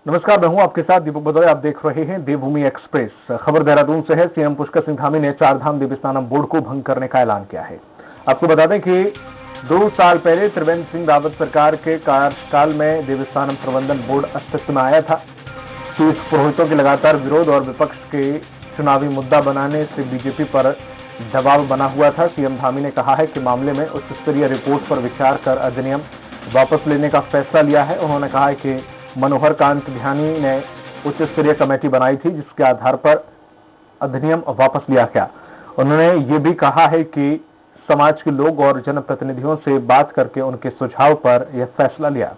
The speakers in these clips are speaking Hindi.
नमस्कार, मैं हूं आपके साथ दीपक भदौरिया। आप देख रहे हैं देवभूमि एक्सप्रेस। खबर देहरादून से है। सीएम पुष्कर सिंह धामी ने चारधाम देवस्थानम बोर्ड को भंग करने का ऐलान किया है। आपको बता दें कि 2 साल पहले त्रिवेंद्र सिंह रावत सरकार के कार्यकाल में देवस्थानम प्रबंधन बोर्ड अस्तित्व में आया था। तीर्थ पुरोहितों के लगातार विरोध और विपक्ष के चुनावी मुद्दा बनाने से बीजेपी पर दबाव बना हुआ था। सीएम धामी ने कहा है कि मामले में उच्च स्तरीय रिपोर्ट पर विचार कर अधिनियम वापस लेने का फैसला लिया है। उन्होंने कहा है कि मनोहर कांत ध्यानी ने उच्च स्तरीय कमेटी बनाई थी, जिसके आधार पर अधिनियम वापस लिया गया। उन्होंने ये भी कहा है कि समाज के लोग और जनप्रतिनिधियों से बात करके उनके सुझाव पर यह फैसला लिया।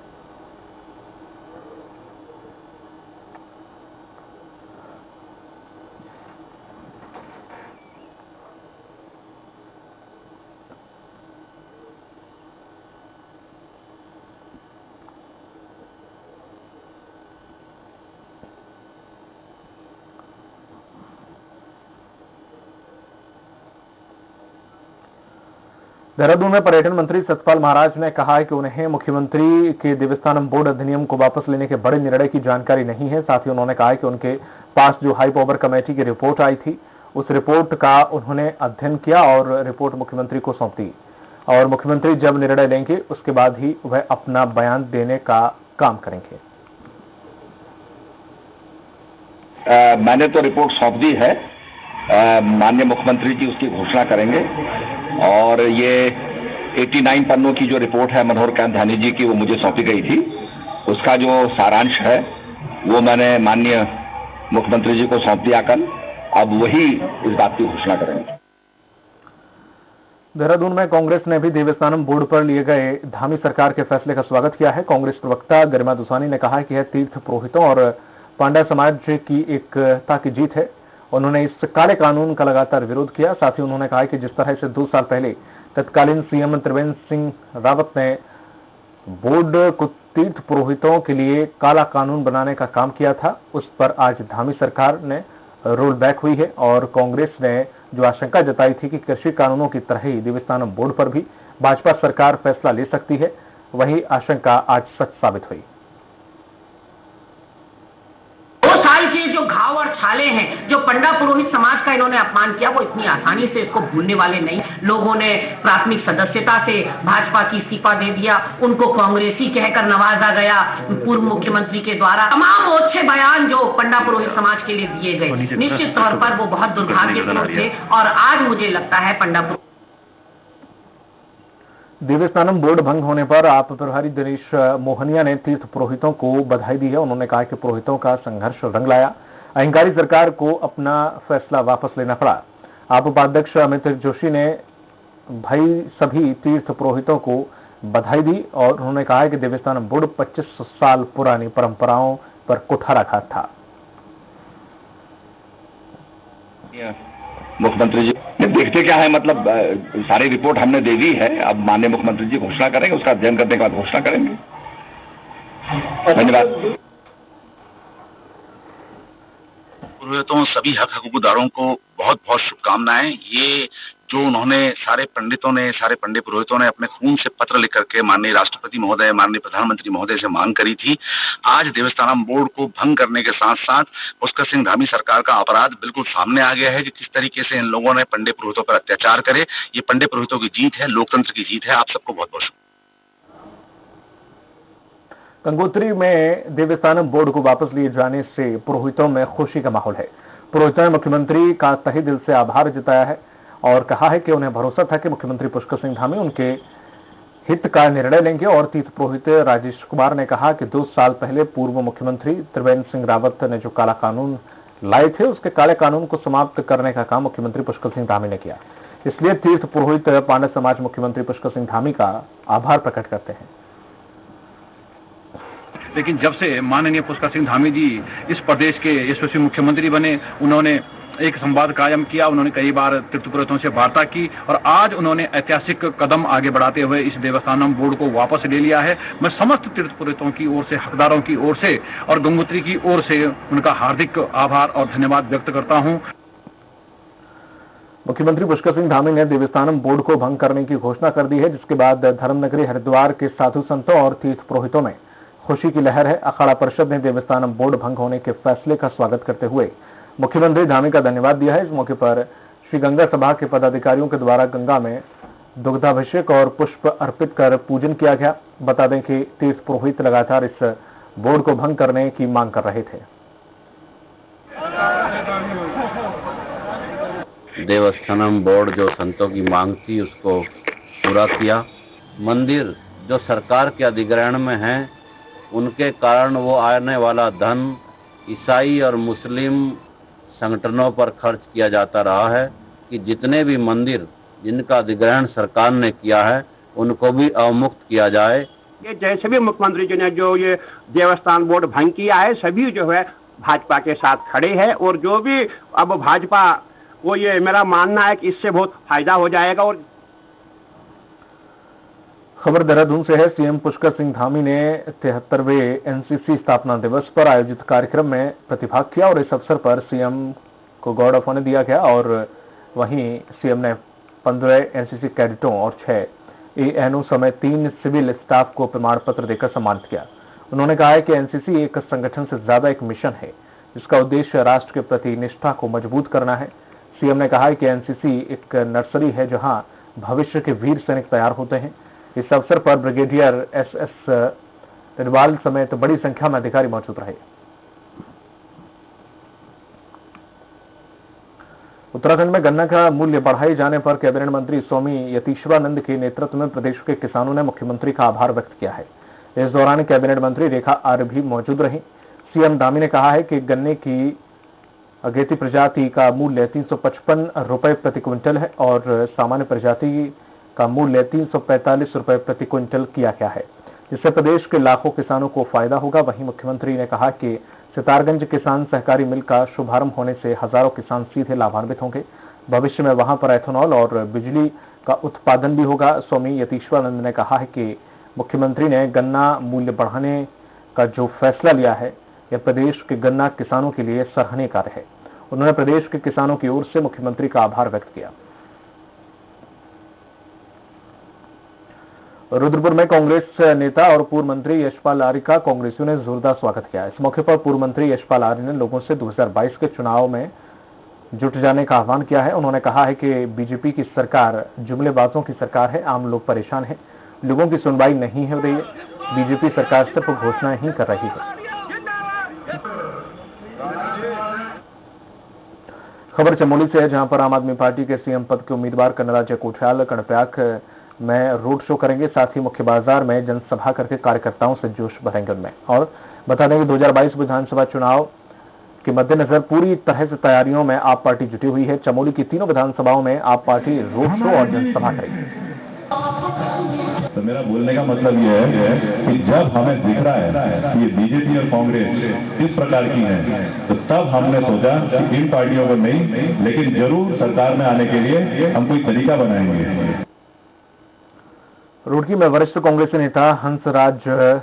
देहरादून में पर्यटन मंत्री सतपाल महाराज ने कहा है कि उन्हें मुख्यमंत्री के देवस्थानम बोर्ड अधिनियम को वापस लेने के बड़े निर्णय की जानकारी नहीं है। साथ ही उन्होंने कहा है कि उनके पास जो हाई पावर कमेटी की रिपोर्ट आई थी, उस रिपोर्ट का उन्होंने अध्ययन किया और रिपोर्ट मुख्यमंत्री को सौंप दी और मुख्यमंत्री जब निर्णय लेंगे उसके बाद ही वह अपना बयान देने का काम करेंगे। मैंने तो रिपोर्ट सौंप दी है। माननीय मुख्यमंत्री जी उसकी घोषणा करेंगे और ये 89 पन्नों की जो रिपोर्ट है मनोहर कांत ध्यानी जी की, वो मुझे सौंपी गई थी। उसका जो सारांश है वो मैंने माननीय मुख्यमंत्री जी को सौंप दिया कल। अब वही इस बात की घोषणा करेंगे। देहरादून में कांग्रेस ने भी देवस्थानम बोर्ड पर लिए गए धामी सरकार के फैसले का स्वागत किया है। कांग्रेस प्रवक्ता गरिमा दुसानी ने कहा कि यह तीर्थ पुरोहितों और पांडा समाज की एकता की जीत है। उन्होंने इस काले कानून का लगातार विरोध किया। साथ ही उन्होंने कहा कि जिस तरह से 2 साल पहले तत्कालीन सीएम त्रिवेंद्र सिंह रावत ने बोर्ड को तीर्थ पुरोहितों के लिए काला कानून बनाने का काम किया था, उस पर आज धामी सरकार ने रोल बैक हुई है। और कांग्रेस ने जो आशंका जताई थी कि कृषि कानूनों की तरह ही देवस्थानम बोर्ड पर भी भाजपा सरकार फैसला ले सकती है, वही आशंका आज सच साबित हुई। जो घाव और छाले हैं, जो पंडा पुरोहित समाज का इन्होंने अपमान किया, वो इतनी आसानी से इसको भूलने वाले नहीं। लोगों ने प्राथमिक सदस्यता से भाजपा की इस्तीफा दे दिया, उनको कांग्रेसी कहकर नवाजा गया पूर्व मुख्यमंत्री के द्वारा। तमाम ओछे बयान जो पंडा पुरोहित समाज के लिए दिए गए, निश्चित तौर पर वो बहुत दुर्भाग्यपूर्ण थे। और आज मुझे लगता है पंडा देवस्थानम बोर्ड भंग होने पर आप प्रभारी दिनेश मोहनिया ने तीर्थ पुरोहितों को बधाई दी है। उन्होंने कहा कि पुरोहितों का संघर्ष रंग लाया, अहंकारी सरकार को अपना फैसला वापस लेना पड़ा। आप उपाध्यक्ष अमित जोशी ने भाई सभी तीर्थ पुरोहितों को बधाई दी और उन्होंने कहा कि देवस्थानम बोर्ड 25 साल पुरानी परंपराओं पर कुठाराघात था। मुख्यमंत्री जी देखते क्या है, मतलब सारी रिपोर्ट हमने दे दी है। अब माननीय मुख्यमंत्री जी घोषणा करेंगे, उसका अध्ययन करने के बाद घोषणा करेंगे। धन्यवाद। पुरोहितों सभी हक हकूकदारों को बहुत बहुत शुभकामनाएं। ये जो उन्होंने सारे पंडित पुरोहितों ने अपने खून से पत्र लिख करके माननीय राष्ट्रपति महोदय, माननीय प्रधानमंत्री महोदय से मांग करी थी, आज देवस्थानम बोर्ड को भंग करने के साथ साथ पुष्कर सिंह धामी सरकार का अपराध बिल्कुल सामने आ गया है कि किस तरीके से इन लोगों ने पंडित पुरोहितों पर अत्याचार करे। ये पंडित पुरोहितों की जीत है, लोकतंत्र की जीत है। आप सबको बहुत बहुत शुभकामनाएं। गंगोत्री में देवस्थानम बोर्ड को वापस लिए जाने से पुरोहितों में खुशी का माहौल है। पुरोहितों ने मुख्यमंत्री का तहे दिल से आभार जताया है और कहा है कि उन्हें भरोसा था कि मुख्यमंत्री पुष्कर सिंह धामी उनके हित का निर्णय लेंगे। और तीर्थ पुरोहित राजेश कुमार ने कहा कि 2 साल पहले पूर्व मुख्यमंत्री त्रिवेंद्र सिंह रावत ने जो काला कानून लाए थे, उसके काले कानून को समाप्त करने का काम मुख्यमंत्री पुष्कर सिंह धामी ने किया। इसलिए तीर्थ पुरोहित पांडा समाज मुख्यमंत्री पुष्कर सिंह धामी का आभार प्रकट करते हैं। लेकिन जब से माननीय पुष्कर सिंह धामी जी इस प्रदेश के यशस्वी मुख्यमंत्री बने, उन्होंने एक संवाद कायम किया। उन्होंने कई बार तीर्थ पुरोहितों से वार्ता की और आज उन्होंने ऐतिहासिक कदम आगे बढ़ाते हुए इस देवस्थानम बोर्ड को वापस ले लिया है। मैं समस्त तीर्थ पुरोहितों की ओर से, हकदारों की ओर से और गंगोत्री की ओर से उनका हार्दिक आभार और धन्यवाद व्यक्त करता हूं। मुख्यमंत्री पुष्कर सिंह धामी ने देवस्थानम बोर्ड को भंग करने की घोषणा कर दी है, जिसके बाद धर्मनगरी हरिद्वार के साधु संतों और तीर्थ पुरोहितों में खुशी की लहर है। अखाड़ा परिषद ने देवस्थानम बोर्ड भंग होने के फैसले का स्वागत करते हुए मुख्यमंत्री धामी का धन्यवाद दिया है। इस मौके पर श्री गंगा सभा के पदाधिकारियों के द्वारा गंगा में दुग्धाभिषेक और पुष्प अर्पित कर पूजन किया गया। बता दें कि 30 पुरोहित लगातार इस बोर्ड को भंग करने की मांग कर रहे थे। देवस्थानम बोर्ड जो संतों की मांग थी उसको पूरा किया। मंदिर जो सरकार के अधिग्रहण में है, उनके कारण वो आने वाला धन ईसाई और मुस्लिम संगठनों पर खर्च किया जाता रहा है कि जितने भी मंदिर जिनका अधिग्रहण सरकार ने किया है उनको भी अवमुक्त किया जाए। ये जैसे भी मुख्यमंत्री जी ने जो ये देवस्थान बोर्ड भंग किया है, सभी जो है भाजपा के साथ खड़े हैं और जो भी अब भाजपा को, ये मेरा मानना है कि इससे बहुत फायदा हो जाएगा। और खबर देहरादून से है। सीएम पुष्कर सिंह धामी ने 73वें एनसीसी स्थापना दिवस पर आयोजित कार्यक्रम में प्रतिभाग किया और इस अवसर पर सीएम को गार्ड ऑफ ऑनर दिया गया और वहीं सीएम ने 15 एनसीसी कैडेटों और 6 एएनओ समेत 3 सिविल स्टाफ को प्रमाण पत्र देकर सम्मानित किया। उन्होंने कहा है कि एनसीसी एक संगठन से ज्यादा एक मिशन है जिसका उद्देश्य राष्ट्र के प्रति निष्ठा को मजबूत करना है। सीएम ने कहा है कि एनसीसी एक नर्सरी है जहां भविष्य के वीर सैनिक तैयार होते हैं। इस अवसर पर ब्रिगेडियर एसएस तिरवाल समेत बड़ी संख्या में अधिकारी मौजूद रहे। उत्तराखंड में गन्ना का मूल्य बढ़ाए जाने पर कैबिनेट मंत्री स्वामी यतीश्वरानंद के नेतृत्व में प्रदेश के किसानों ने मुख्यमंत्री का आभार व्यक्त किया है। इस दौरान कैबिनेट मंत्री रेखा आर्य भी मौजूद रही। सीएम धामी ने कहा है कि गन्ने की अगेती प्रजाति का मूल्य 355 रुपए प्रति क्विंटल है और सामान्य प्रजाति का मूल्य 345 रुपए प्रति क्विंटल किया गया है, जिससे प्रदेश के लाखों किसानों को फायदा होगा। वहीं मुख्यमंत्री ने कहा कि सितारगंज किसान सहकारी मिल का शुभारंभ होने से हजारों किसान सीधे लाभान्वित होंगे। भविष्य में वहां पर एथेनॉल और बिजली का उत्पादन भी होगा। स्वामी यतीश्वरानंद ने कहा है कि मुख्यमंत्री ने गन्ना मूल्य बढ़ाने का जो फैसला लिया है यह प्रदेश के गन्ना किसानों के लिए सराहनीय कार्य है। उन्होंने प्रदेश के किसानों की ओर से मुख्यमंत्री का आभार व्यक्त किया। रुद्रपुर में कांग्रेस नेता और पूर्व मंत्री यशपाल आर्य का कांग्रेसियों ने जोरदार स्वागत किया। इस मौके पर पूर्व मंत्री यशपाल आर्य ने लोगों से 2022 के चुनाव में जुट जाने का आह्वान किया है। उन्होंने कहा है कि बीजेपी की सरकार जुमलेबाजों की सरकार है, आम लोग परेशान हैं, लोगों की सुनवाई नहीं हो रही है, बीजेपी सरकार सिर्फ घोषणाएं ही कर रही है। खबर चमोली से है, जहां पर आम आदमी पार्टी के सीएम पद के उम्मीदवार कन्हैया कोठियाल कर्णप्रयाग में रोड शो करेंगे। साथ ही मुख्य बाजार में जनसभा करके कार्यकर्ताओं से जोश भरेंगे उनमें। और बता दें कि 2022 विधानसभा चुनाव के मद्देनजर पूरी तरह से तैयारियों में आप पार्टी जुटी हुई है। चमोली की तीनों विधानसभाओं में आप पार्टी रोड शो और जनसभा करेगी। तो मेरा बोलने का मतलब ये है कि जब हमें दिख रहा है कि ये बीजेपी और कांग्रेस इस प्रकार की है, तो तब हमने सोचा कि इन पार्टियों को नहीं, लेकिन जरूर सरकार में आने के लिए हम कोई तरीका बनाएंगे। रुड़की में वरिष्ठ कांग्रेसी नेता हंसराज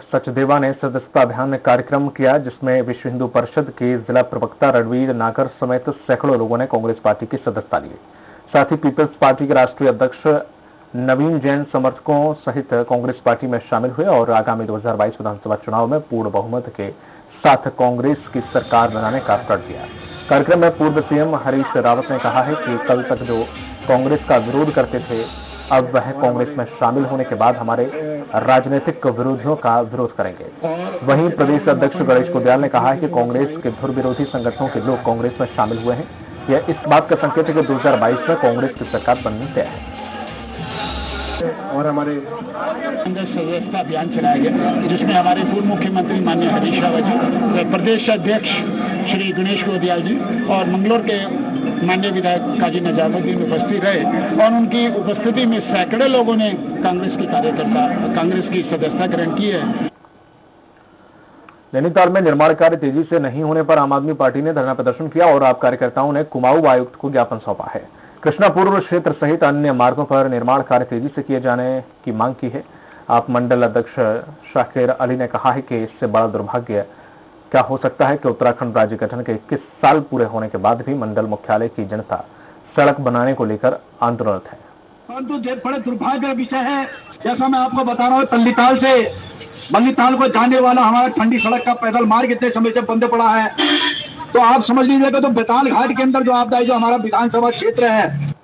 सचदेवा ने सदस्यता अभियान कार्यक्रम किया, जिसमें विश्व हिंदू परिषद के जिला प्रवक्ता रणवीर नागर समेत सैकड़ों लोगों ने कांग्रेस पार्टी की सदस्यता ली। साथ ही पीपल्स पार्टी के राष्ट्रीय अध्यक्ष नवीन जैन समर्थकों सहित कांग्रेस पार्टी में शामिल हुए और आगामी 2022 विधानसभा चुनाव में पूर्ण बहुमत के साथ कांग्रेस की सरकार बनाने का प्रण दिया। कार्यक्रम में पूर्व सीएम हरीश रावत ने कहा है कि कल तक जो कांग्रेस का विरोध करते थे, अब वह कांग्रेस में शामिल होने के बाद हमारे राजनीतिक विरोधियों का विरोध करेंगे। वहीं प्रदेश अध्यक्ष गणेश कुदियाल ने कहा है कि कांग्रेस के धुर विरोधी संगठनों के लोग कांग्रेस में शामिल हुए हैं। यह इस बात का संकेत है कि 2022 में कांग्रेस की सरकार बनने तैयार है। और हमारे सदस्यता अभियान चलाया गया, जिसमें हमारे पूर्व मुख्यमंत्री माननीय हरीश रावत जी, प्रदेश अध्यक्ष श्री गणेश कुदियाल जी और मंगलौर के माननीय विधायक काजी नजामुद्दीन उपस्थित रहे और उनकी उपस्थिति में सैकड़ों लोगों ने कांग्रेस की सदस्यता ग्रहण की है। नैनीताल में निर्माण कार्य तेजी से नहीं होने पर आम आदमी पार्टी ने धरना प्रदर्शन किया और आप कार्यकर्ताओं ने कुमाऊं आयुक्त को ज्ञापन सौंपा है। कृष्णा पूर्व क्षेत्र सहित अन्य मार्गों पर निर्माण कार्य तेजी से किए जाने की मांग की है। आप मंडल अध्यक्ष शाकिर अली ने कहा है कि इससे बड़ा दुर्भाग्य क्या हो सकता है कि उत्तराखंड राज्य गठन के 21 साल पूरे होने के बाद भी मंडल मुख्यालय की जनता सड़क बनाने को लेकर आंदोलित है। परंतु बड़े दुर्भाग्य विषय है, जैसा मैं आपको बता रहा हूँ, तल्लीताल से बल्लीताल को जाने वाला हमारा ठंडी सड़क का पैदल मार्ग इतने समय से बंद पड़ा है। तो आप समझ लीजिएगा, तो बेताल घाट के अंदर जो आपका जो हमारा विधानसभा क्षेत्र है,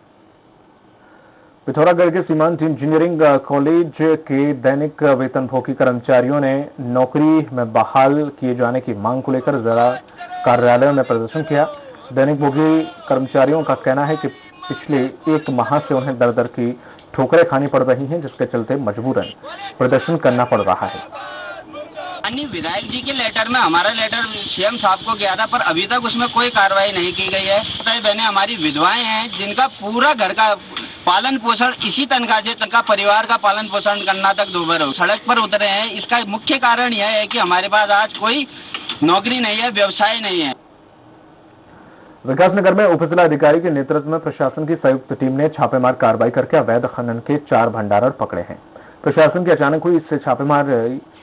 पिथौरागढ़ के सीमांत इंजीनियरिंग कॉलेज के दैनिक वेतनभोगी कर्मचारियों ने नौकरी में बहाल किए जाने की मांग को लेकर जिला कार्यालय में प्रदर्शन किया। दैनिक भोगी कर्मचारियों का कहना है कि पिछले 1 माह से उन्हें दर दर की ठोकरें खानी पड़ रही हैं, जिसके चलते मजबूरन प्रदर्शन करना पड़ रहा है। माननीय विधायक जी के लेटर में हमारा लेटर सीएम साहब को गया था, पर अभी तक उसमें कोई कार्रवाई नहीं की गई है। बहनें हमारी विधवाएं हैं, जिनका पूरा घर का पालन पोषण इसी तनख्वाह से, तनख्वाह परिवार का पालन पोषण करना तक दूभर हो सड़क पर उतरे हैं। इसका मुख्य कारण यह है कि हमारे पास आज कोई नौकरी नहीं है, व्यवसाय नहीं है। विकासनगर में उप जिला अधिकारी के नेतृत्व में प्रशासन की संयुक्त टीम ने छापेमार कार्रवाई करके अवैध खनन के 4 भंडारण पकड़े हैं। प्रशासन की अचानक हुई इस छापेमार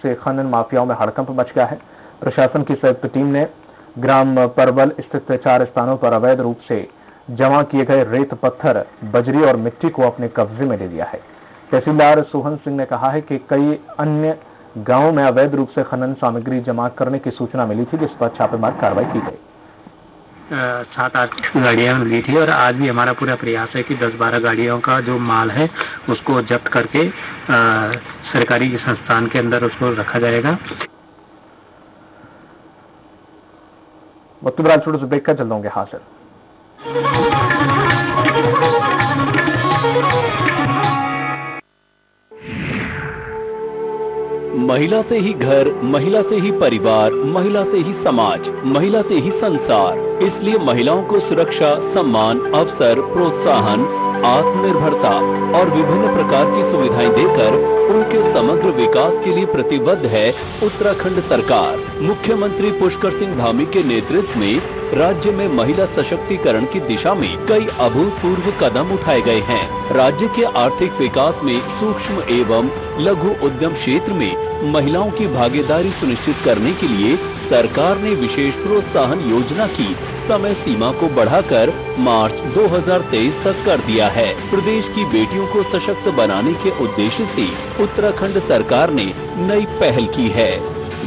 से खनन माफियाओं में हड़कंप मच गया है। प्रशासन की संयुक्त टीम ने ग्राम परवल स्थित 4 स्थानों पर अवैध रूप से जमा किए गए रेत, पत्थर, बजरी और मिट्टी को अपने कब्जे में ले लिया है। तहसीलदार सोहन सिंह ने कहा है कि कई अन्य गांवों में अवैध रूप से खनन सामग्री जमा करने की सूचना मिली थी, जिस पर छापेमार कार्रवाई की गई। 7-8 गाड़ियां मिली थी और आज भी हमारा पूरा प्रयास है कि 10-12 गाड़ियों का जो माल है उसको जब्त करके सरकारी संस्थान के अंदर उसको रखा जाएगा। वक्त छोटे से ब्रेक का चल होंगे हासिल। महिला से ही घर, महिला से ही परिवार, महिला से ही समाज, महिला से ही संसार। इसलिए महिलाओं को सुरक्षा, सम्मान, अवसर, प्रोत्साहन, आत्मनिर्भरता और विभिन्न प्रकार की सुविधाएं देकर उनके समग्र विकास के लिए प्रतिबद्ध है उत्तराखंड सरकार। मुख्यमंत्री पुष्कर सिंह धामी के नेतृत्व में राज्य में महिला सशक्तिकरण की दिशा में कई अभूतपूर्व कदम उठाए गए हैं। राज्य के आर्थिक विकास में सूक्ष्म एवं लघु उद्यम क्षेत्र में महिलाओं की भागीदारी सुनिश्चित करने के लिए सरकार ने विशेष प्रोत्साहन योजना की समय सीमा को बढ़ाकर मार्च 2023 तक कर दिया है। प्रदेश की बेटियों को सशक्त बनाने के उद्देश्य से उत्तराखंड सरकार ने नई पहल की है।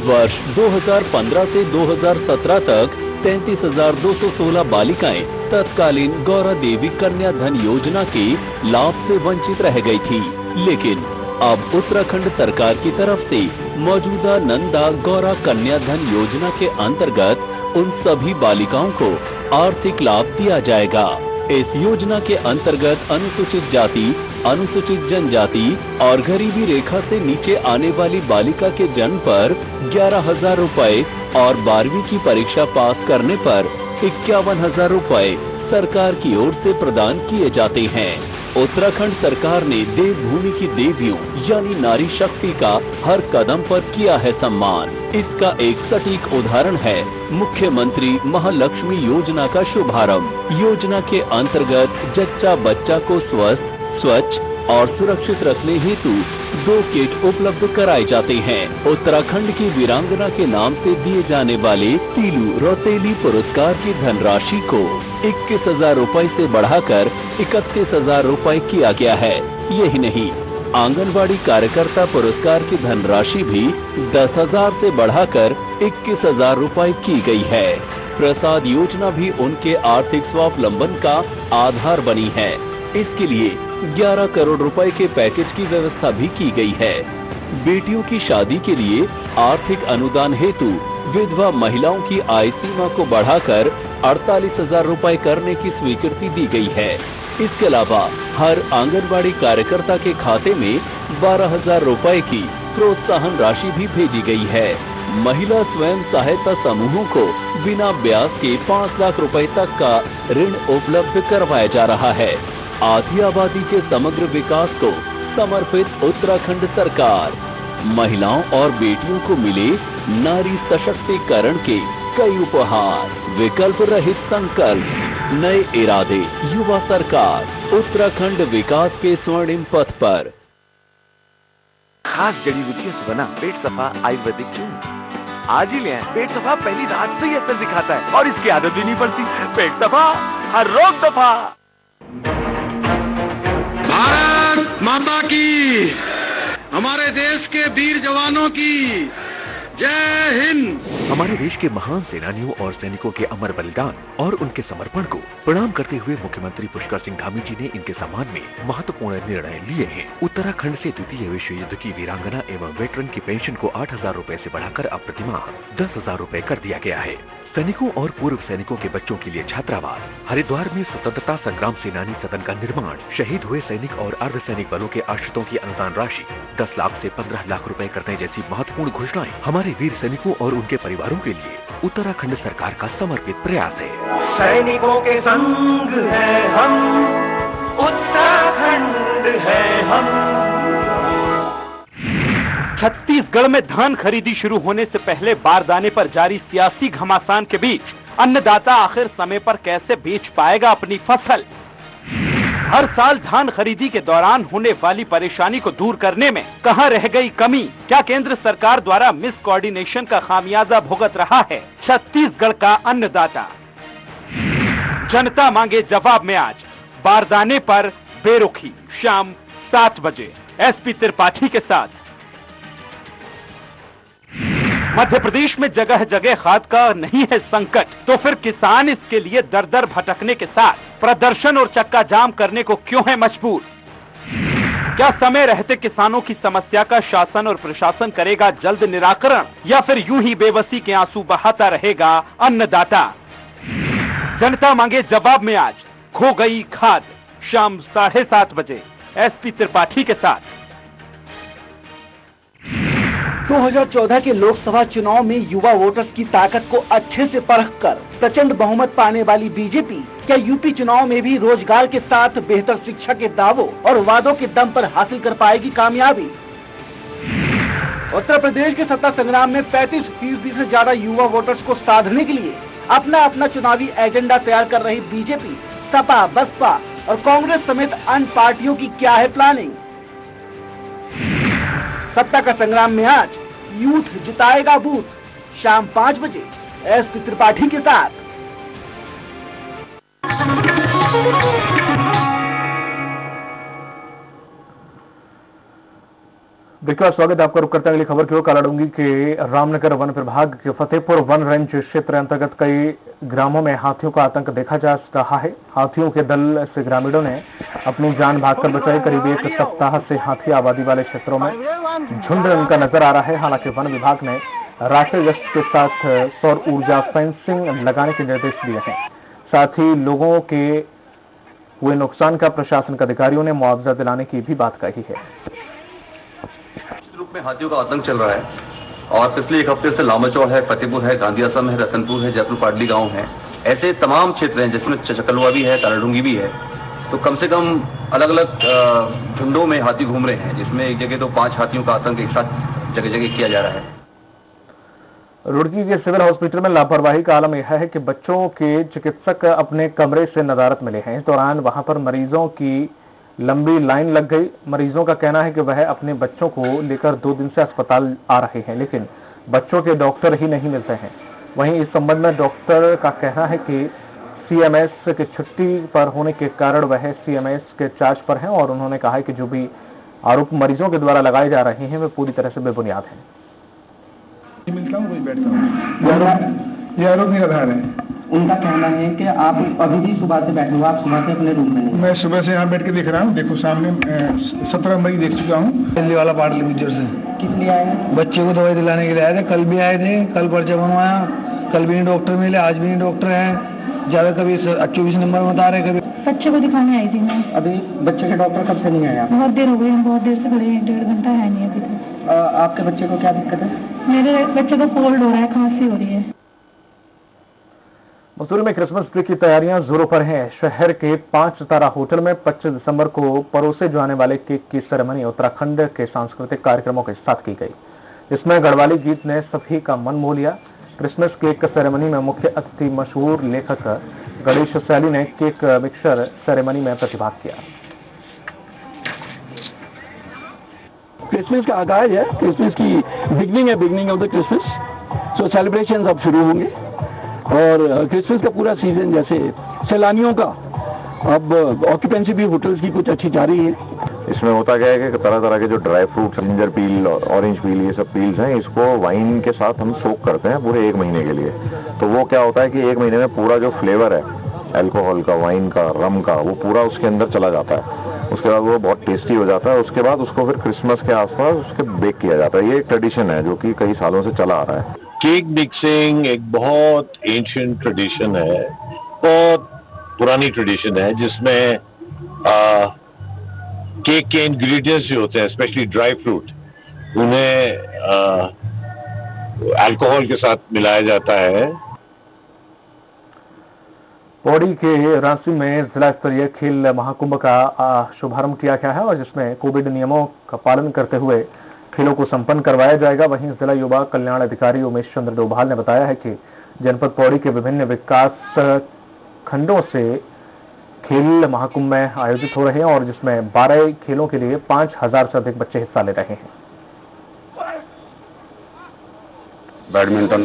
वर्ष 2015 से 2017 तक 33,216 बालिकाएं तत्कालीन गौरा देवी कन्या धन योजना के लाभ से वंचित रह गई थी, लेकिन अब उत्तराखंड सरकार की तरफ से मौजूदा नंदा गौरा कन्या धन योजना के अंतर्गत उन सभी बालिकाओं को आर्थिक लाभ दिया जाएगा। इस योजना के अंतर्गत अनुसूचित जाति, अनुसूचित जनजाति और गरीबी रेखा से नीचे आने वाली बालिका के जन्म पर 11,000 रुपए और 12वीं की परीक्षा पास करने पर 51,000 रुपए सरकार की ओर से प्रदान किए जाते हैं। उत्तराखंड सरकार ने देवभूमि की देवियों यानी नारी शक्ति का हर कदम पर किया है सम्मान। इसका एक सटीक उदाहरण है मुख्यमंत्री महालक्ष्मी योजना का शुभारंभ। योजना के अंतर्गत जच्चा बच्चा को स्वस्थ, स्वच्छ और सुरक्षित रखने हेतु 2 किट उपलब्ध कराए जाते हैं। उत्तराखंड की वीरांगना के नाम से दिए जाने वाले तीलू रौतेली पुरस्कार की धनराशि को 21,000 रुपए से बढ़ाकर 31,000 रुपए किया गया है। यही नहीं, आंगनबाड़ी कार्यकर्ता पुरस्कार की धनराशि भी 10,000 से बढ़ाकर 21,000 रुपए की गई है। प्रसाद योजना भी उनके आर्थिक स्वावलंबन का आधार बनी है। इसके लिए 11 करोड़ रुपए के पैकेज की व्यवस्था भी की गई है। बेटियों की शादी के लिए आर्थिक अनुदान हेतु विधवा महिलाओं की आय सीमा को बढ़ाकर 48,000 रुपए करने की स्वीकृति दी गई है। इसके अलावा हर आंगनबाड़ी कार्यकर्ता के खाते में 12,000 रुपए की प्रोत्साहन राशि भी भेजी गई है। महिला स्वयं सहायता समूहों को बिना ब्याज के 5 लाख रुपए तक का ऋण उपलब्ध करवाया जा रहा है। आधी आबादी के समग्र विकास को समर्पित उत्तराखंड सरकार। महिलाओं और बेटियों को मिले नारी सशक्तिकरण के कई उपहार। विकल्प रहित संकल्प, नए इरादे, युवा सरकार, उत्तराखंड विकास के स्वर्णिम पथ पर। खास जड़ी बूटियों से बना पेट सफा आयुर्वेदिक चूर्ण आज ही ले आए। पेट सफा पहली रात से ही असर दिखाता है और इसकी आदत भी नहीं पड़ती। पेट सफा, हर रोग दफा। भारत माता की हमारे देश के वीर जवानों की जय हिंद। हमारे देश के महान सेनानियों और सैनिकों के अमर बलिदान और उनके समर्पण को प्रणाम करते हुए मुख्यमंत्री पुष्कर सिंह धामी जी ने इनके सम्मान में महत्वपूर्ण निर्णय लिए हैं। उत्तराखंड से द्वितीय विश्व युद्ध की वीरांगना एवं वेटरन की पेंशन को 8,000 रूपए से बढ़ाकर अब प्रतिमाह 10,000 रूपए कर दिया गया है। सैनिकों और पूर्व सैनिकों के बच्चों के लिए छात्रावास, हरिद्वार में स्वतंत्रता संग्राम सेनानी सदन का निर्माण, शहीद हुए सैनिक और अर्धसैनिक बलों के आश्रितों की अनुदान राशि 10 लाख से 15 लाख रुपए करने जैसी महत्वपूर्ण घोषणाएं हमारे वीर सैनिकों और उनके परिवारों के लिए उत्तराखंड सरकार का समर्पित प्रयास है। सैनिकों के संग है हम, उत्तराखंड है हम। छत्तीसगढ़ में धान खरीदी शुरू होने से पहले बारदाने पर जारी सियासी घमासान के बीच अन्नदाता आखिर समय पर कैसे बेच पाएगा अपनी फसल? हर साल धान खरीदी के दौरान होने वाली परेशानी को दूर करने में कहां रह गई कमी? क्या केंद्र सरकार द्वारा मिस कोऑर्डिनेशन का खामियाजा भुगत रहा है छत्तीसगढ़ का अन्नदाता? जनता मांगे जवाब में आज बारदाने पर बेरुखी, शाम 7 बजे एसपी त्रिपाठी के साथ। मध्य प्रदेश में जगह जगह खाद का नहीं है संकट, तो फिर किसान इसके लिए दर दर भटकने के साथ प्रदर्शन और चक्का जाम करने को क्यों है मजबूर? क्या समय रहते किसानों की समस्या का शासन और प्रशासन करेगा जल्द निराकरण, या फिर यूं ही बेबसी के आंसू बहाता रहेगा अन्नदाता? जनता मांगे जवाब में आज खो गई खाद, शाम 7:30 बजे एसपी त्रिपाठी के साथ। 2014 के लोकसभा चुनाव में युवा वोटर्स की ताकत को अच्छे से परखकर प्रचंड बहुमत पाने वाली बीजेपी क्या यूपी चुनाव में भी रोजगार के साथ बेहतर शिक्षा के दावों और वादों के दम पर हासिल कर पाएगी कामयाबी? उत्तर प्रदेश के सत्ता संग्राम में 35% से ज्यादा युवा वोटर्स को साधने के लिए अपना अपना चुनावी एजेंडा तैयार कर रही बीजेपी, सपा, बसपा और कांग्रेस समेत अन्य पार्टियों की क्या है प्लानिंग? सत्ता का संग्राम में आज यूथ जिताएगा बूथ, शाम 5 बजे एसपी त्रिपाठी के साथ। देखिए, स्वागत है आपका। रुक करते हैं अगली खबर की ओर। कालाडूंगी के रामनगर वन विभाग के फतेहपुर वन रेंज क्षेत्र अंतर्गत कई ग्रामों में हाथियों का आतंक देखा जा रहा है। हाथियों के दल से ग्रामीणों ने अपनी जान भागकर बचाई। करीब 1 सप्ताह से हाथी आबादी वाले क्षेत्रों में झुंड उनका नजर आ रहा है। हालांकि वन विभाग ने राष्ट्रीय गश्त के साथ सौर ऊर्जा फेंसिंग लगाने के निर्देश दिए हैं। साथ ही लोगों के हुए नुकसान का प्रशासन के अधिकारियों ने मुआवजा दिलाने की भी बात कही है। रूप में हाथियों का आतंक चल रहा है और पिछले 1 हफ्ते से लामाचौड़ है, फतेहपुर है, गांधी आश्रम है, रतनपुर है, जयपुर पाडली गांव है, ऐसे तमाम क्षेत्र हैं जिसमें चकलवा भी है, कालाडूंगी भी है। तो कम से कम अलग अलग झुंडों में हाथी घूम रहे हैं, जिसमें एक जगह तो 5 हाथियों का आतंक एक साथ जगह जगह किया जा रहा है। रुड़की के सिविल हॉस्पिटल में लापरवाही का आलम यह है कि बच्चों के चिकित्सक अपने कमरे से नदारत मिले हैं। इस दौरान वहां पर मरीजों की लंबी लाइन लग गई। मरीजों का कहना है कि वह अपने बच्चों को लेकर 2 दिन से अस्पताल आ रहे हैं, लेकिन बच्चों के डॉक्टर ही नहीं मिलते हैं। वहीं इस संबंध में डॉक्टर का कहना है कि सीएमएस की छुट्टी पर होने के कारण वह सीएमएस के चार्ज पर हैं और उन्होंने कहा है कि जो भी आरोप मरीजों के द्वारा लगाए जा रहे हैं वे पूरी तरह से बेबुनियाद हैं। मिलता हूँ, वही बैठता हूँ। ये आरोप नहीं लगा रहे हैं। उनका कहना है कि आप अभी भी सुबह से बैठे हो, आप सुबह से अपने रूम में नहीं। मैं सुबह से यहाँ बैठ के देख रहा हूँ। देखो सामने 17 मई देख चुका हूँ। दिल्ली वाला पार्ट लिमिटर से किस लिए आए? बच्चे को दवाई दिलाने के लिए आए थे। कल भी आए थे, कल पर्चा बनवाया, कल भी नहीं डॉक्टर मिले, आज भी नहीं डॉक्टर है। ज्यादा कभी 24 नंबर में बता रहे, कभी बच्चे को दिखाने आई थी मैं। अभी बच्चे के डॉक्टर कब से नहीं आया? बहुत देर हो गई, हम बहुत देर से खड़े हैं, 1.5 घंटा है नहीं अभी तक। आपके बच्चे को क्या दिक्कत है? मेरे बच्चे को कोल्ड हो रहा है, खांसी हो रही है। मसूरी में क्रिसमस ट्री की तैयारियां जोरों पर हैं। शहर के 5 सितारा होटल में 25 दिसंबर को परोसे जाने वाले केक की सेरेमनी उत्तराखंड के सांस्कृतिक कार्यक्रमों के साथ की गई। इसमें गढ़वाली गीत ने सभी का मन मोह लिया। क्रिसमस केक सेरेमनी में मुख्य अतिथि मशहूर लेखक गणेश सैली ने केक मिक्सर सेरेमनी में प्रतिभाग किया। क्रिसमस का आगाज है, क्रिसमस की beginning of the Christmas. So celebration अब शुरू होंगे और क्रिसमस का पूरा सीजन, जैसे सैलानियों का अब ऑक्यूपेंसी भी होटल्स की कुछ अच्छी जा रही है। इसमें होता क्या है कि तरह तरह के जो ड्राई फ्रूट, जिंजर पील, ऑरेंज पील, ये सब पील्स हैं, इसको वाइन के साथ हम सोक करते हैं पूरे 1 महीने के लिए। तो वो क्या होता है कि 1 महीने में पूरा जो फ्लेवर है अल्कोहल का, वाइन का, रम का, वो पूरा उसके अंदर चला जाता है। उसके बाद वो बहुत टेस्टी हो जाता है। उसके बाद उसको फिर क्रिसमस के आसपास उसके बेक किया जाता है। ये एक ट्रेडिशन है जो कि कई सालों से चला आ रहा है। केक मिक्सिंग एक बहुत एंशिएंट ट्रेडिशन है, बहुत पुरानी ट्रेडिशन है, जिसमें केक के इंग्रेडिएंट्स जो होते हैं, स्पेशली ड्राई फ्रूट, उन्हें अल्कोहल के साथ मिलाया जाता है। पौड़ी के रांची में जिला स्तरीय खेल महाकुंभ का शुभारंभ किया गया है और जिसमें कोविड नियमों का पालन करते हुए खेलों को संपन्न करवाया जाएगा। वहीं जिला युवा कल्याण अधिकारी उमेश चंद्र डोभाल ने बताया है कि जनपद पौड़ी के विभिन्न विकास खंडों से खेल महाकुंभ में आयोजित हो रहे हैं और जिसमें 12 खेलों के लिए 5000 से अधिक बच्चे हिस्सा ले रहे हैं। बैडमिंटन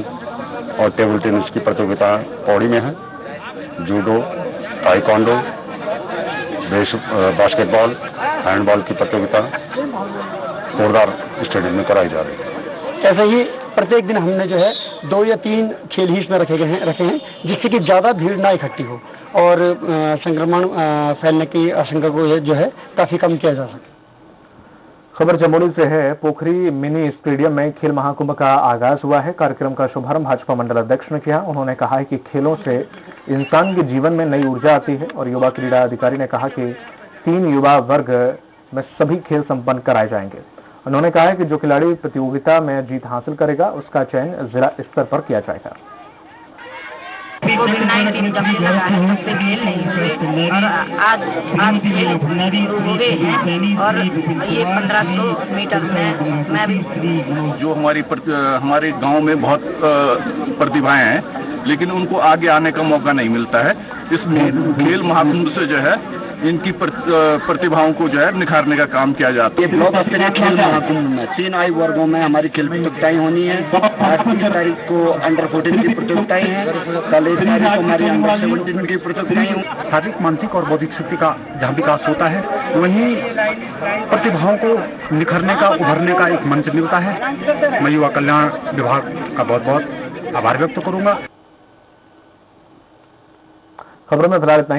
और टेबल टेनिस की प्रतियोगिता पौड़ी में है। जूडो, ताइक्वांडो, बास्केटबॉल, हैंडबॉल की प्रतियोगिता कोरदार स्टेडियम में कराई जा रही है। ऐसे ही प्रत्येक दिन हमने जो है 2 या 3 खेल ही इसमें रखे हैं जिससे कि ज्यादा भीड़ ना इकट्ठी हो और संक्रमण फैलने की आशंका को जो है काफी कम किया जा सके। खबर चमोली से है। पोखरी मिनी स्टेडियम में खेल महाकुंभ का आगाज हुआ है। कार्यक्रम का शुभारंभ भाजपा मंडल अध्यक्ष ने किया। उन्होंने कहा है कि खेलों से इंसान के जीवन में नई ऊर्जा आती है और युवा क्रीड़ा अधिकारी ने कहा कि 3 युवा वर्ग में सभी खेल संपन्न कराए जाएंगे। उन्होंने कहा है कि जो खिलाड़ी प्रतियोगिता में जीत हासिल करेगा उसका चयन जिला स्तर पर किया जाएगा। कोविड-19 का भी लगा है, उससे खेल नहीं हुए और आज खेल शुरू हो गए हैं और ये 1500 मीटर में मैं भी जो हमारे गांव में बहुत प्रतिभाएं हैं, लेकिन उनको आगे आने का मौका नहीं मिलता है। इस खेल महाकुंभ से जो है इनकी प्रतिभाओं को जो है निखारने का काम किया जाता है। ये ब्लॉक स्तरीय खेल महाकुंभ में 3 आयु वर्गों में हमारी खेल प्रतियोगिताएं होनी है। 8 तारीख को अंडर 14 की प्रतियोगिताएं हैं। कल 1 तारीख को हमारी अंडर 17 की प्रतियोगिताएं होंगी। शारीरिक, मानसिक और बौद्धिक शक्ति का जहाँ विकास होता है, वहीं प्रतिभाओं को निखरने का, उभरने का एक मंच मिलता है। मैं युवा कल्याण विभाग का बहुत बहुत आभार व्यक्त करूंगा। खबर में फिलहाल इतना ही।